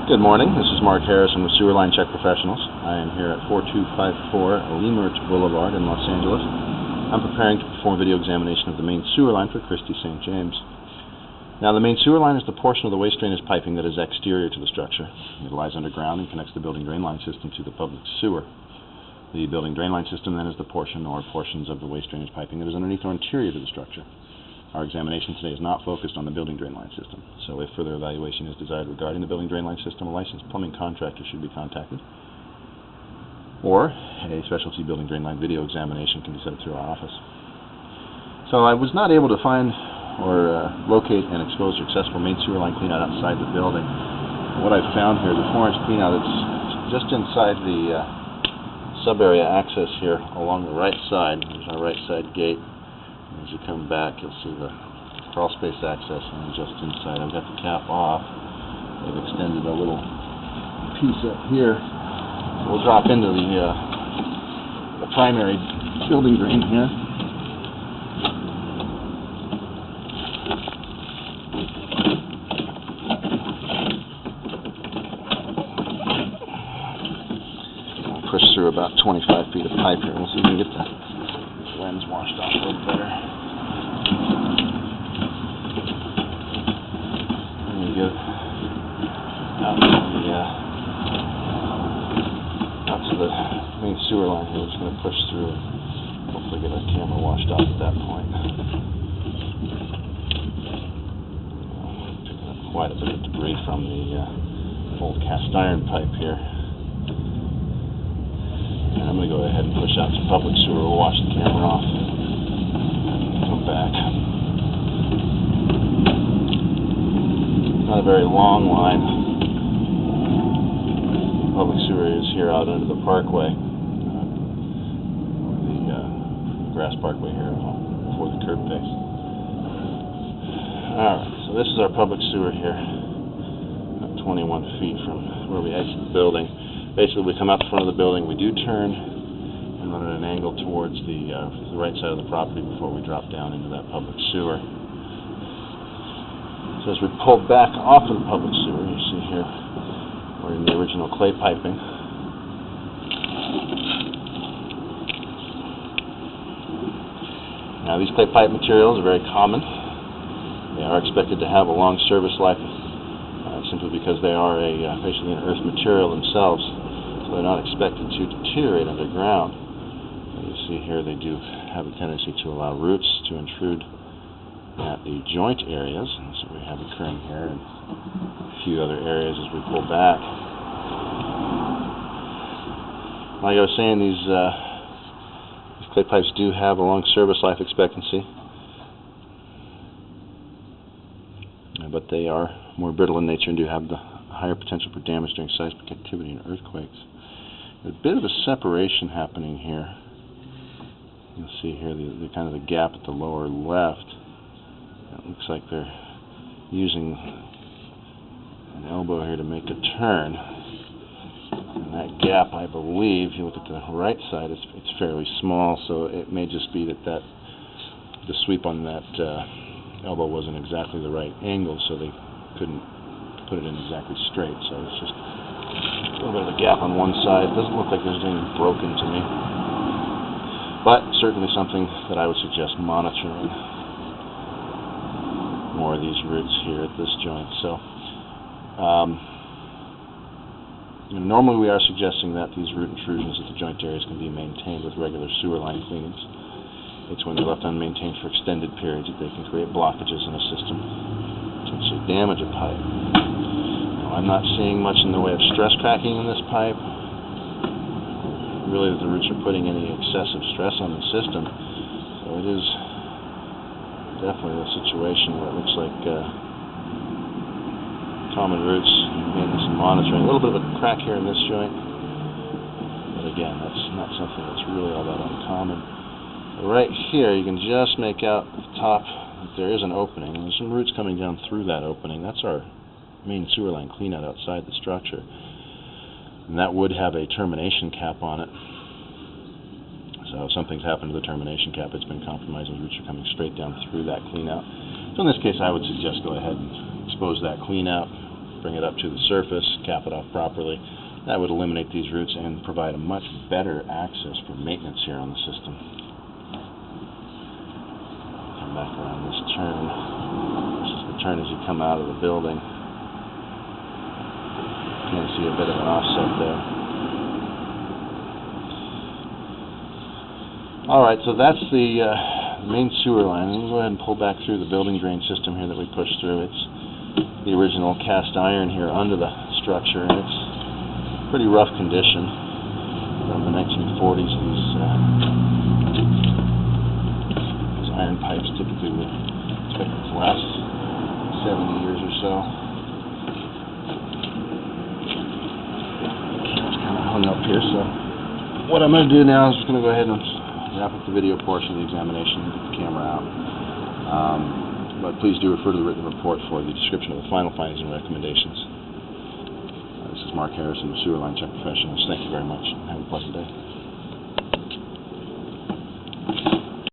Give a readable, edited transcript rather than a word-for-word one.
Good morning, this is Mark Harrison with Sewer Line Check Professionals. I am here at 4254 Leimert Blvd in Los Angeles. I'm preparing to perform a video examination of the main sewer line for Christie St. James. Now, the main sewer line is the portion of the waste drainage piping that is exterior to the structure. It lies underground and connects the building drain line system to the public sewer. The building drain line system then is the portion or portions of the waste drainage piping that is underneath or interior to the structure. Our examination today is not focused on the building drain line system, so if further evaluation is desired regarding the building drain line system, a licensed plumbing contractor should be contacted, or a specialty building drain line video examination can be set up through our office. So I was not able to find or locate and expose or accessible main sewer line cleanout outside the building. What I've found here is a 4-inch cleanout that's just inside the sub-area access here along the right side. There's our right side gate. As you come back, you'll see the crawl space access, and just inside I've got the cap off. They've extended a little piece up here. So we'll drop into the primary building drain here. I'll push through about 25 feet of pipe here. We'll see if we can get the lens washed off a little better. There we go. Out to the main sewer line here. We're just going to push through and hopefully get our camera washed off at that point. Picking up quite a bit of debris from the old cast iron pipe here. And I'm going to go ahead and push out some public sewer. We'll wash the camera off. Come back. Not a very long line. Public sewer is here out under the parkway. The grass parkway here before the curb face. Alright, so this is our public sewer here. About 21 feet from where we exit the building. Basically, we come out the front of the building, we do turn and run at an angle towards the right side of the property before we drop down into that public sewer. So as we pull back off of the public sewer, you see here, we're in the original clay piping. Now, these clay pipe materials are very common. They are expected to have a long service life simply because they are basically an earth material themselves. So they're not expected to deteriorate underground. You see here they do have a tendency to allow roots to intrude at the joint areas. That's what we have occurring here, and a few other areas as we pull back. Like I was saying, these clay pipes do have a long service life expectancy, but they are more brittle in nature and do have the higher potential for damage during seismic activity and earthquakes. There's a bit of a separation happening here. You'll see here the kind of the gap at the lower left. It looks like they're using an elbow here to make a turn. And that gap, I believe, if you look at the right side, it's fairly small, so it may just be that the sweep on that elbow wasn't exactly the right angle, so they couldn't put it in exactly straight. So it's just a little bit of a gap on one side. It doesn't look like there's anything broken to me, but certainly something that I would suggest monitoring. More of these roots here at this joint. So normally we are suggesting that these root intrusions at the joint areas can be maintained with regular sewer line cleanings. It's when they're left unmaintained for extended periods that they can create blockages in a system, potentially damage a pipe. Now, I'm not seeing much in the way of stress cracking in this pipe. Really, the roots are putting any excessive stress on the system. So it is definitely a situation where it looks like common roots. Again, some monitoring. A little bit of a crack here in this joint, but again, that's not something that's really all that uncommon. Right here, you can just make out at the top that there is an opening. There's some roots coming down through that opening. That's our main sewer line cleanout outside the structure. And that would have a termination cap on it. So if something's happened to the termination cap, it's been compromised, and roots are coming straight down through that cleanout. So in this case, I would suggest go ahead and expose that cleanout, bring it up to the surface, cap it off properly. That would eliminate these roots and provide a much better access for maintenance here on the system. Come back around this turn. This is the turn as you come out of the building. You can see a bit of an offset there. Alright, so that's the main sewer line. Let me go ahead and pull back through the building drain system here that we pushed through. It's the original cast iron here under the structure, and it's pretty rough condition from the 1940s. These iron pipes typically would expect to last 70 years or so. It's kind of hung up here, so what I'm going to do now is just going to go ahead and wrap up the video portion of the examination and get the camera out. But please do refer to the written report for the description of the final findings and recommendations. This is Mark Harrison with Sewer Line Check Professionals. Thank you very much, and have a pleasant day.